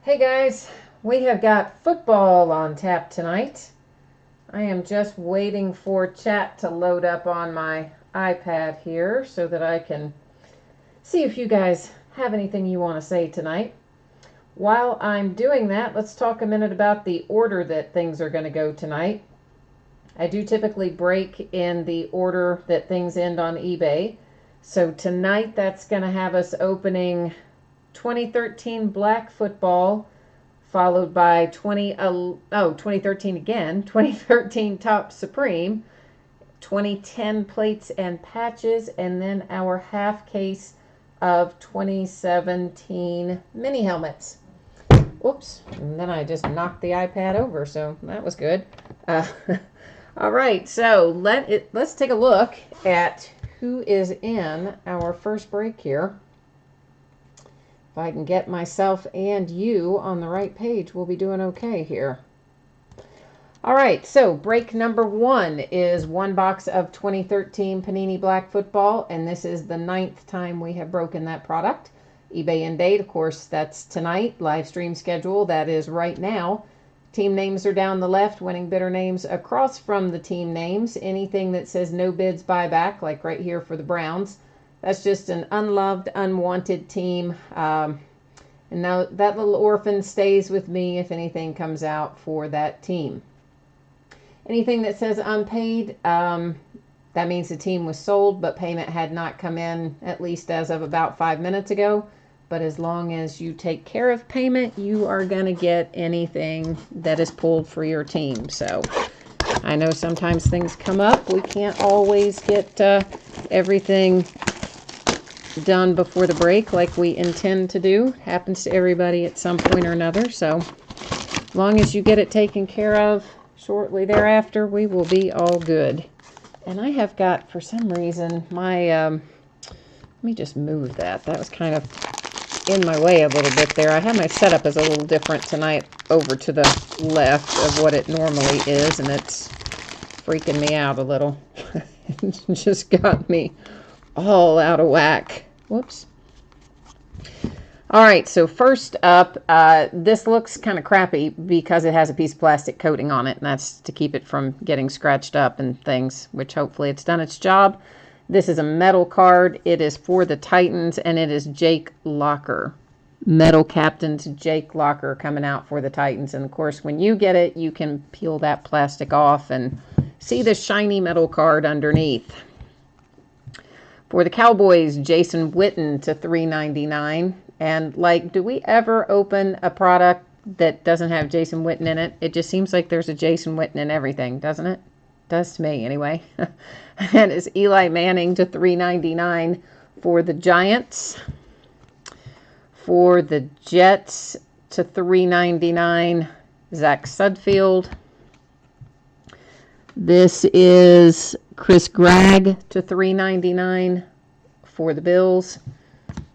Hey guys, we have got football on tap tonight. I am just waiting for chat to load up on my iPad here so that I can see if you guys have anything you want to say tonight. While I'm doing that, let's talk a minute about the order that things are going to go tonight. I do typically break in the order that things end on eBay. So tonight that's going to have us opening 2013 Black Football, followed by 2013 again, 2013 Top Supreme, 2010 Plates and Patches, and then our half case of 2017 mini helmets. Oops, and then I just knocked the iPad over, so that was good. All right, so let's take a look at who is in our first break here. If I can get myself and you on the right page, we'll be doing okay here. All right, so break number 1 is one box of 2013 Panini Black Football, and this is the 9th time we have broken that product. eBay end date, of course, that's tonight. Live stream schedule, that is right now. Team names are down the left, winning bidder names across from the team names. Anything that says no bids buyback, like right here for the Browns, that's just an unloved, unwanted team. And now that little orphan stays with me if anything comes out for that team. Anything that says unpaid, that means the team was sold, but payment had not come in, at least as of about 5 minutes ago. But as long as you take care of payment, you are going to get anything that is pulled for your team. So I know sometimes things come up. We can't always get everything done before the break like we intend to do. Happens to everybody at some point or another. So as long as you get it taken care of shortly thereafter, we will be all good. And I have got, for some reason, my let me just move that. That was kind of in my way a little bit there. I have my setup is a little different tonight over to the left of what it normally is, and it's freaking me out a little. It just got me all out of whack. Whoops. All right, so first up, this looks kind of crappy because it has a piece of plastic coating on it, and that's to keep it from getting scratched up and things, which hopefully it's done its job. This is a metal card. It is for the Titans, and it is Jake Locker. Metal Captain's Jake Locker coming out for the Titans. And, of course, when you get it, you can peel that plastic off and see the shiny metal card underneath. For the Cowboys, Jason Witten to $3.99. And, like, do we ever open a product that doesn't have Jason Witten in it? It just seems like there's a Jason Witten in everything, doesn't it? Does to me, anyway. And it's Eli Manning to $3.99 for the Giants. For the Jets to $3.99, Zach Sudfeld. This is Chris Gregg to $3.99 for the Bills.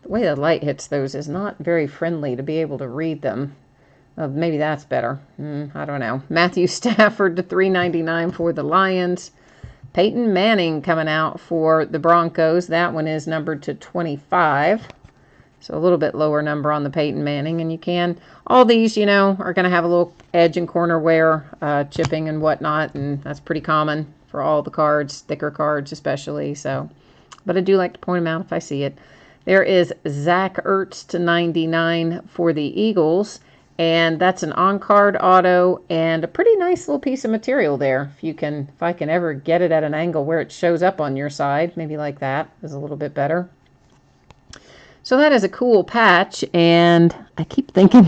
The way the light hits those is not very friendly to be able to read them. Maybe that's better. I don't know. Matthew Stafford to $3.99 for the Lions. Peyton Manning coming out for the Broncos. That one is numbered to 25. So a little bit lower number on the Peyton Manning. And you can, all these, you know, are going to have a little edge and corner wear, chipping and whatnot. And that's pretty common for all the cards, thicker cards especially. So, but I do like to point them out if I see it. There is Zach Ertz to $99 for the Eagles. And that's an on-card auto and a pretty nice little piece of material there. If I can ever get it at an angle where it shows up on your side, maybe like that is a little bit better. So that is a cool patch, and I keep thinking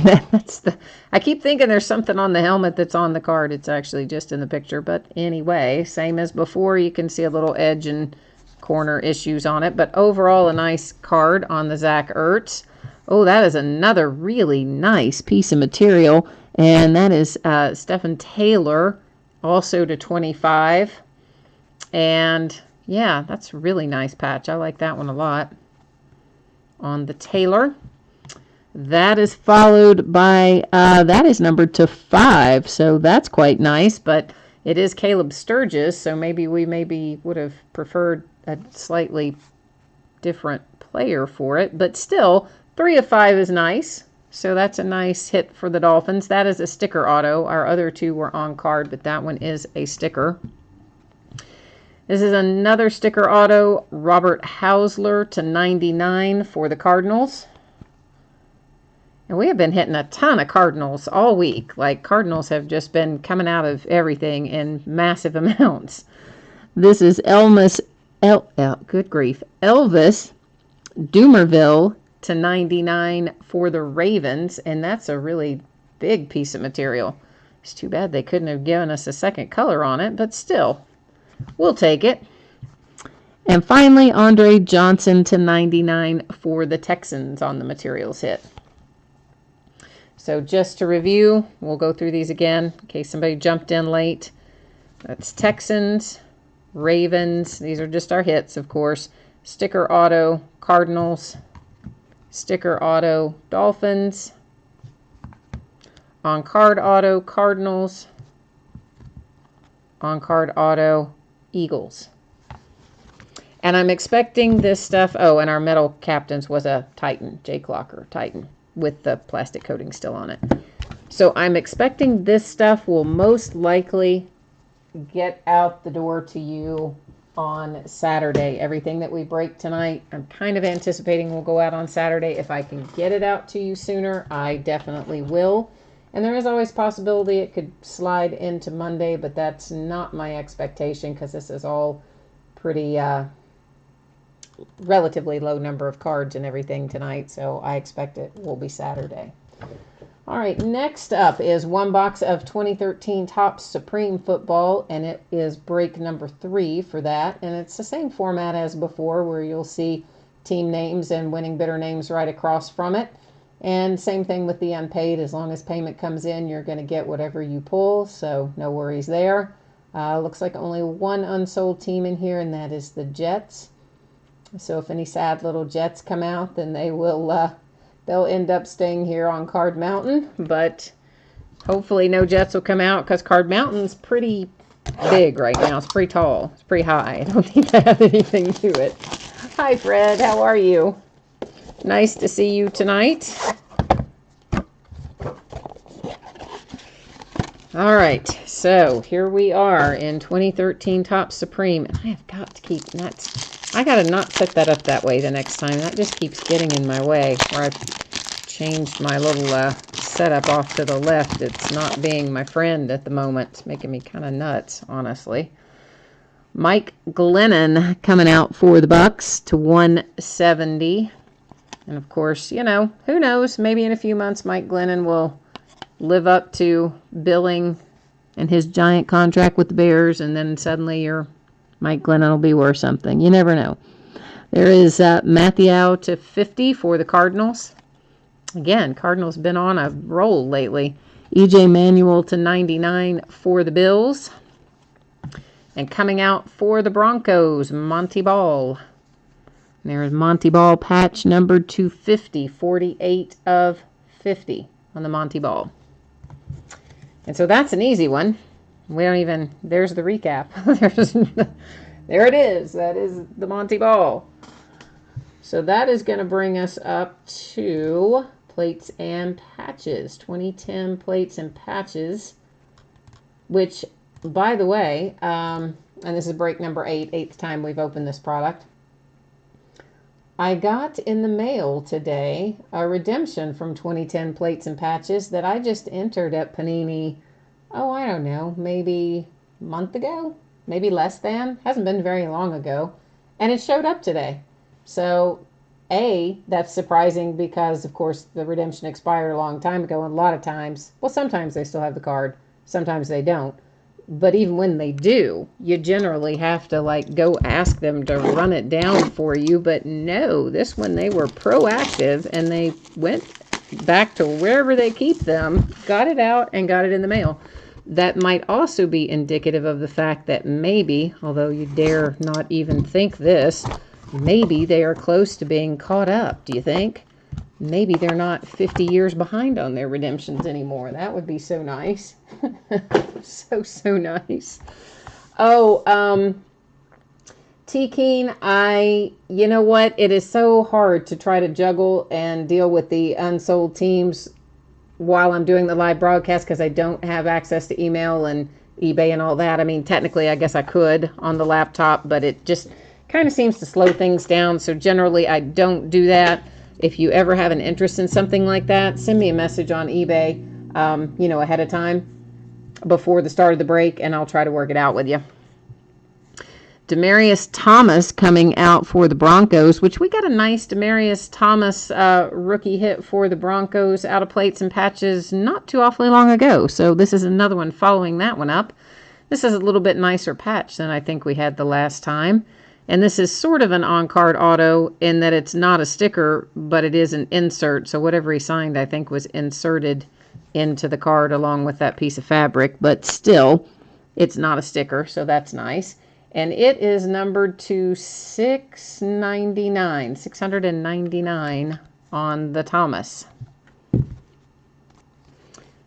I keep thinking there's something on the helmet that's on the card. It's actually just in the picture, but anyway, same as before. You can see a little edge and corner issues on it, but overall a nice card on the Zach Ertz. Oh, that is another really nice piece of material, and that is Stephen Taylor, also to 25. And yeah, that's a really nice patch. I like that one a lot on the Taylor. That is followed by, that is numbered to 5, so that's quite nice, but it is Caleb Sturgis, so maybe we would have preferred a slightly different player for it, but still, 3 of 5 is nice. So that's a nice hit for the Dolphins. That is a sticker auto. Our other two were on card, but that one is a sticker. This is another sticker auto, Robert Hausler to 99 for the Cardinals. And we have been hitting a ton of Cardinals all week. Like, Cardinals have just been coming out of everything in massive amounts. This is Elvis Dumerville to 99 for the Ravens. And that's a really big piece of material. It's too bad they couldn't have given us a second color on it, but still, we'll take it. And finally, Andre Johnson to 99 for the Texans on the materials hit. So just to review, we'll go through these again in case somebody jumped in late. That's Texans, Ravens. These are just our hits, of course. Sticker auto, Cardinals. Sticker auto, Dolphins. On card auto, Cardinals. On card auto, Eagles. And I'm expecting this stuff. Oh, and our metal captains was a Titan, Jake Locker Titan, with the plastic coating still on it. So I'm expecting this stuff will most likely get out the door to you on Saturday. Everything that we break tonight, I'm kind of anticipating will go out on Saturday. If I can get it out to you sooner, I definitely will. And there is always possibility it could slide into Monday, but that's not my expectation because this is all pretty relatively low number of cards and everything tonight, so I expect it will be Saturday. All right, next up is one box of 2013 Topps Supreme Football, and it is break number 3 for that, and it's the same format as before where you'll see team names and winning bidder names right across from it. And same thing with the unpaid. As long as payment comes in, you're going to get whatever you pull, so no worries there. Looks like only one unsold team in here, and that is the Jets. So if any sad little Jets come out, then they will they'll end up staying here on Card Mountain. But hopefully no Jets will come out because Card Mountain's pretty big right now. It's pretty tall. It's pretty high. I don't think they have anything to it. Hi, Fred. How are you? Nice to see you tonight. All right, so here we are in 2013 Topps Supreme. And I have got to keep nuts. I got to not set that up that way the next time. That just keeps getting in my way. Where I've changed my little setup off to the left. It's not being my friend at the moment. It's making me kind of nuts, honestly. Mike Glennon coming out for the Bucks to 170. And of course, you know, who knows? Maybe in a few months, Mike Glennon will live up to billing and his giant contract with the Bears, and then suddenly your Mike Glennon will be worth something. You never know. There is Matthew to 50 for the Cardinals. Again, Cardinals been on a roll lately. EJ Manuel to 99 for the Bills. And coming out for the Broncos, Monty Ball. And there's Monty Ball patch number 250, 48 of 50 on the Monty Ball. And so that's an easy one. We don't even, there's the recap. There it is. That is the Monty Ball. So that is going to bring us up to plates and patches. 2010 plates and patches, which, by the way, and this is break number 8, 8th time we've opened this product. I got in the mail today a redemption from 2010 plates and patches that I just entered at Panini, oh, I don't know, maybe a month ago, maybe less than, hasn't been very long ago, and it showed up today. So, A, that's surprising because, of course, the redemption expired a long time ago, and a lot of times, well, sometimes they still have the card, sometimes they don't. But even when they do, you generally have to, like, go ask them to run it down for you. But no, this one, they were proactive, and they went back to wherever they keep them, got it out, and got it in the mail. That might also be indicative of the fact that maybe, although you dare not even think this, maybe they are close to being caught up, do you think? Maybe they're not 50 years behind on their redemptions anymore. That would be so nice. So nice. Oh, T-Keen, you know what? It is so hard to try to juggle and deal with the unsold teams while I'm doing the live broadcast because I don't have access to email and eBay and all that. I mean, technically, I guess I could on the laptop, but it just kind of seems to slow things down. So generally, I don't do that. If you ever have an interest in something like that, send me a message on eBay, ahead of time before the start of the break, and I'll try to work it out with you. Demaryius Thomas coming out for the Broncos, which we got a nice Demaryius Thomas rookie hit for the Broncos out of plates and patches not too awfully long ago. So this is another one following that one up. This is a little bit nicer patch than I think we had the last time. And this is sort of an on-card auto in that it's not a sticker, but it is an insert. So whatever he signed, I think, was inserted into the card along with that piece of fabric. But still, it's not a sticker, so that's nice. And it is numbered to 699 on the Thomas.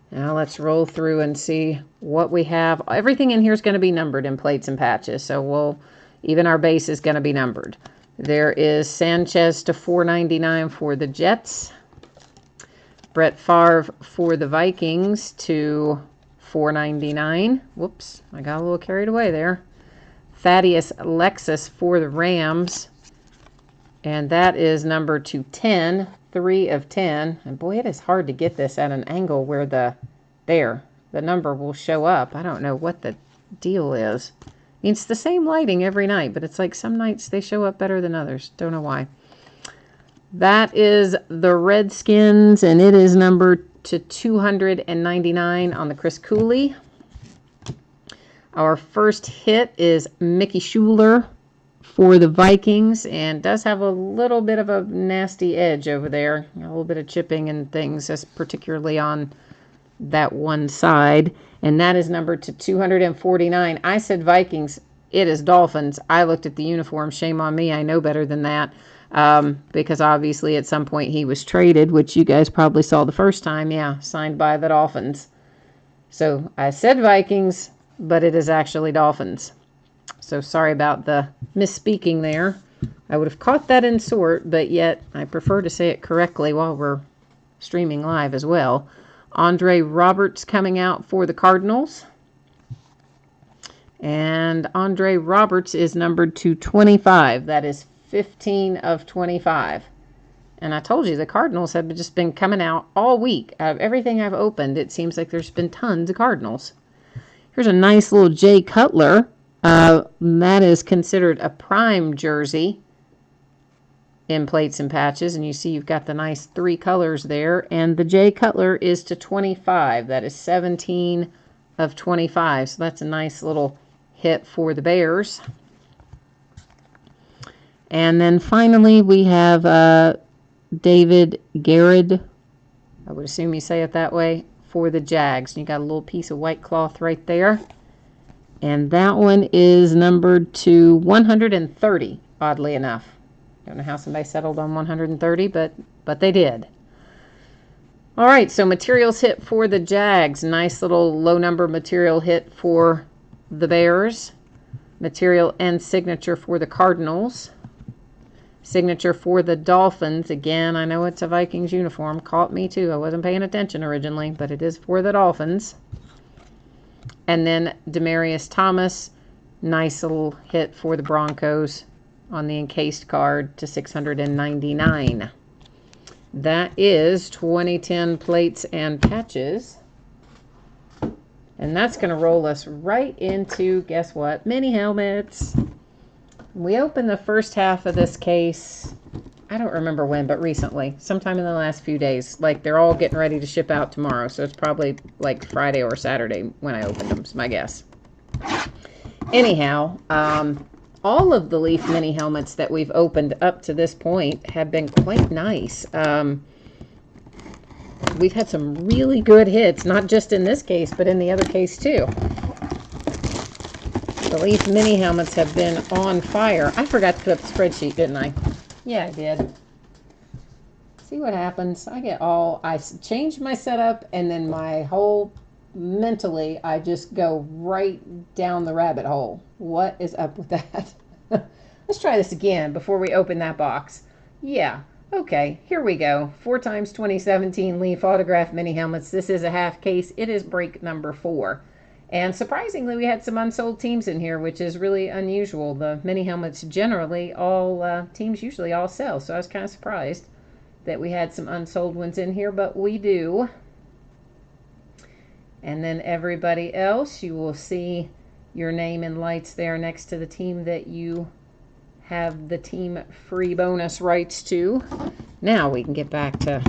Now let's roll through and see what we have. Everything in here is going to be numbered in plates and patches, so even our base is going to be numbered. There is Sanchez to 499 for the Jets. Brett Favre for the Vikings to 499. Whoops, I got a little carried away there. Thaddeus Lexus for the Rams, and that is number 210, 3 of 10. And boy, it is hard to get this at an angle where the number will show up. I don't know what the deal is. It's the same lighting every night, but it's like some nights they show up better than others. Don't know why. That is the Redskins, and it is number to 299 on the Chris Cooley. Our first hit is Mickey Schuler for the Vikings, and does have a little bit of a nasty edge over there. A little bit of chipping and things, particularly on that one side. And that is numbered to 249. I said Vikings. It is Dolphins. I looked at the uniform. Shame on me. I know better than that. Because obviously at some point he was traded, which you guys probably saw the first time. Yeah, signed by the Dolphins. So I said Vikings, but it is actually Dolphins. So sorry about the misspeaking there. I would have caught that in sort, but yet I prefer to say it correctly while we're streaming live as well. Andre Roberts coming out for the Cardinals. And Andre Roberts is numbered to 25. That is 15 of 25. And I told you the Cardinals have just been coming out all week. Out of everything I've opened, it seems like there's been tons of Cardinals. Here's a nice little Jay Cutler. That is considered a prime jersey in plates and patches. And you see you've got the nice 3 colors there. And the Jay Cutler is to 25. That is 17 of 25. So that's a nice little hit for the Bears. And then finally we have David Garrett. I would assume you say it that way. For the Jags. You got a little piece of white cloth right there. And that one is numbered to 130, oddly enough. Don't know how somebody settled on 130, but they did. All right, so materials hit for the Jags. Nice little low number material hit for the Bears. Material and signature for the Cardinals. Signature for the Dolphins. Again, I know it's a Vikings uniform. Caught me too. I wasn't paying attention originally, but it is for the Dolphins. And then Demaryius Thomas. Nice little hit for the Broncos on the encased card to 699. That is 2010 plates and patches. And that's going to roll us right into, guess what? Mini helmets. We opened the first half of this case, I don't remember when, but recently, sometime in the last few days. Like, they're all getting ready to ship out tomorrow, so it's probably like Friday or Saturday when I opened them, is my guess. Anyhow, all of the Leaf mini helmets that we've opened up to this point have been quite nice. We've had some really good hits, not just in this case, but in the other case too. The Leaf mini helmets have been on fire. I forgot to put up the spreadsheet, didn't I? Yeah, I did. See what happens. I change my setup, and then mentally, I just go right down the rabbit hole. What is up with that? Let's try this again before we open that box. Yeah, okay, here we go. 4x 2017 Leaf Autograph Mini Helmets. This is a half case. It is break number 4. And surprisingly, we had some unsold teams in here, which is really unusual. The mini helmets generally, all teams usually all sell. So I was kind of surprised that we had some unsold ones in here, but we do. And then everybody else, you will see your name in lights there next to the team that you have the team free bonus rights to. Now we can get back to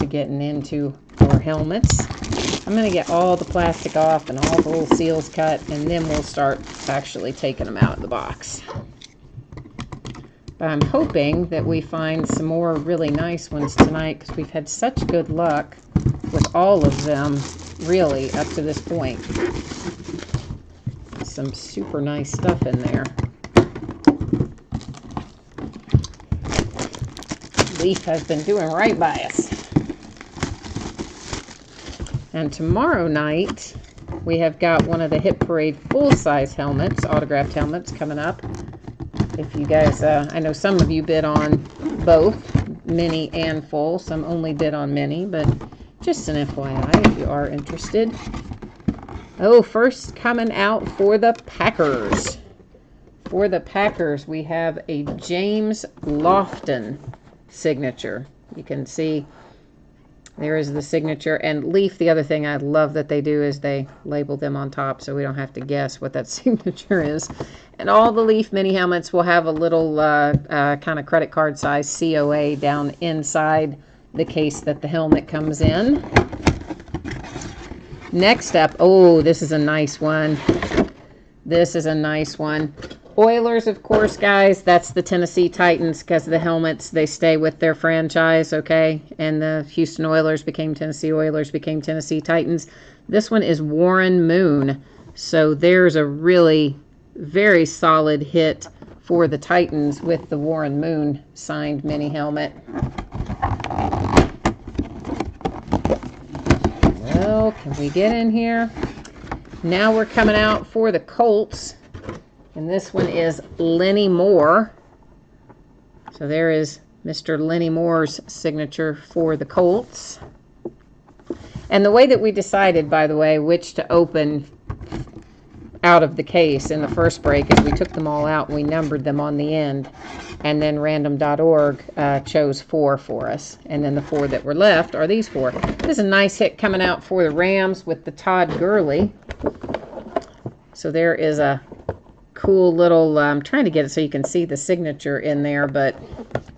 getting into our helmets. I'm going to get all the plastic off and all the little seals cut, and then we'll start actually taking them out of the box. But I'm hoping that we find some more really nice ones tonight, because we've had such good luck with all of them really up to this point. Some super nice stuff in there. Leaf has been doing right by us. And tomorrow night, we have got one of the Hit Parade full-size helmets, autographed helmets, coming up. If you guys, I know some of you bid on both, mini and full. Some only bid on mini, but just an FYI if you are interested. Oh, first coming out for the Packers. For the Packers, we have a James Lofton signature. You can see there is the signature. And Leaf, the other thing I love that they do is they label them on top so we don't have to guess what that signature is. And all the Leaf mini helmets will have a little kind of credit card size COA down inside the case that the helmet comes in. Next up, oh, this is a nice one. This is a nice one. Oilers, of course, guys, that's the Tennessee Titans, because the helmets, they stay with their franchise, okay? And the Houston Oilers became Tennessee Oilers, became Tennessee Titans. This one is Warren Moon. So there's a really very solid hit for the Titans with the Warren Moon signed mini helmet. Well, can we get in here? Now we're coming out for the Colts. And this one is Lenny Moore. So there is Mr. Lenny Moore's signature for the Colts. And the way that we decided, by the way, which to open out of the case in the first break is we took them all out and we numbered them on the end. And then random.org chose 4 for us. And then the 4 that were left are these 4. This is a nice hit coming out for the Rams with the Todd Gurley. So there is a cool little, I'm trying to get it so you can see the signature in there, but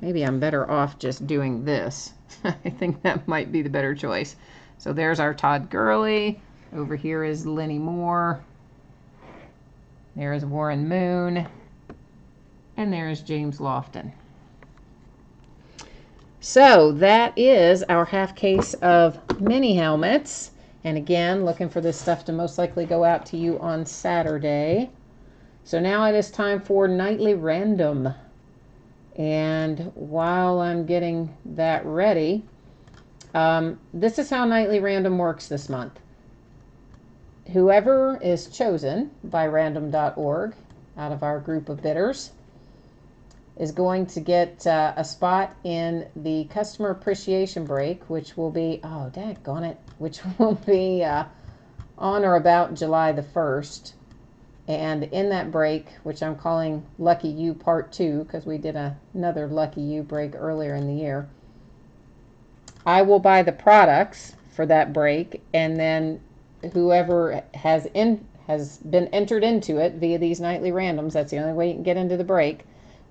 maybe I'm better off just doing this. I think that might be the better choice. So there's our Todd Gurley. Over here is Lenny Moore. There is Warren Moon. And there is James Lofton. So that is our half case of mini helmets. And again, looking for this stuff to most likely go out to you on Saturday. So now it is time for Nightly Random. And while I'm getting that ready, this is how Nightly Random works this month. Whoever is chosen by random.org out of our group of bidders is going to get a spot in the customer appreciation break, which will be, oh, daggone it, which will be on or about July the 1st. And in that break, which I'm calling Lucky You Part 2, because we did another Lucky You break earlier in the year, I will buy the products for that break, and then whoever has been entered into it via these nightly randoms, that's the only way you can get into the break,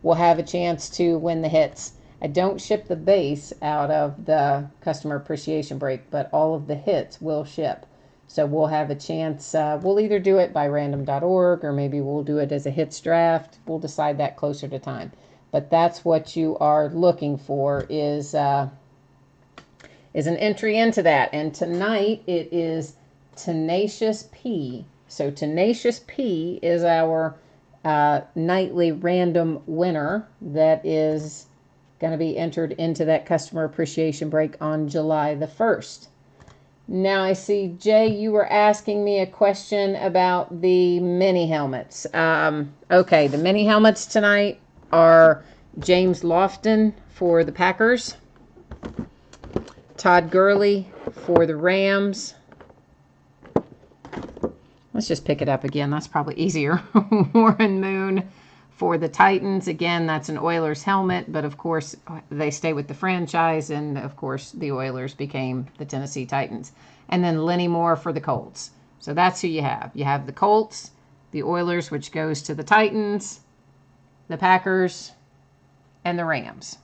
will have a chance to win the hits. I don't ship the base out of the customer appreciation break, but all of the hits will ship. So we'll have a chance, we'll either do it by random.org or maybe we'll do it as a hits draft. We'll decide that closer to time. But that's what you are looking for is an entry into that. And tonight it is Tenacious P. So Tenacious P is our nightly random winner that is going to be entered into that customer appreciation break on July the 1st. Now I see, Jay, you were asking me a question about the mini helmets. Okay, the mini helmets tonight are James Lofton for the Packers, Todd Gurley for the Rams. Let's just pick it up again. That's probably easier. Warren Moon for the Titans. Again, that's an Oilers helmet, but of course they stay with the franchise, and of course the Oilers became the Tennessee Titans. And then Lenny Moore for the Colts. So that's who you have. You have the Colts, the Oilers, which goes to the Titans, the Packers, and the Rams.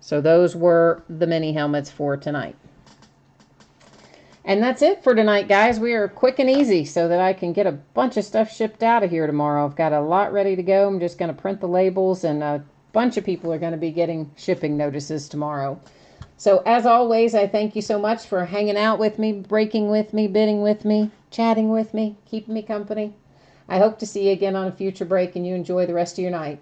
So those were the mini helmets for tonight. And that's it for tonight, guys. We are quick and easy so that I can get a bunch of stuff shipped out of here tomorrow. I've got a lot ready to go. I'm just going to print the labels, and a bunch of people are going to be getting shipping notices tomorrow. So as always, I thank you so much for hanging out with me, breaking with me, bidding with me, chatting with me, keeping me company. I hope to see you again on a future break, and you enjoy the rest of your night.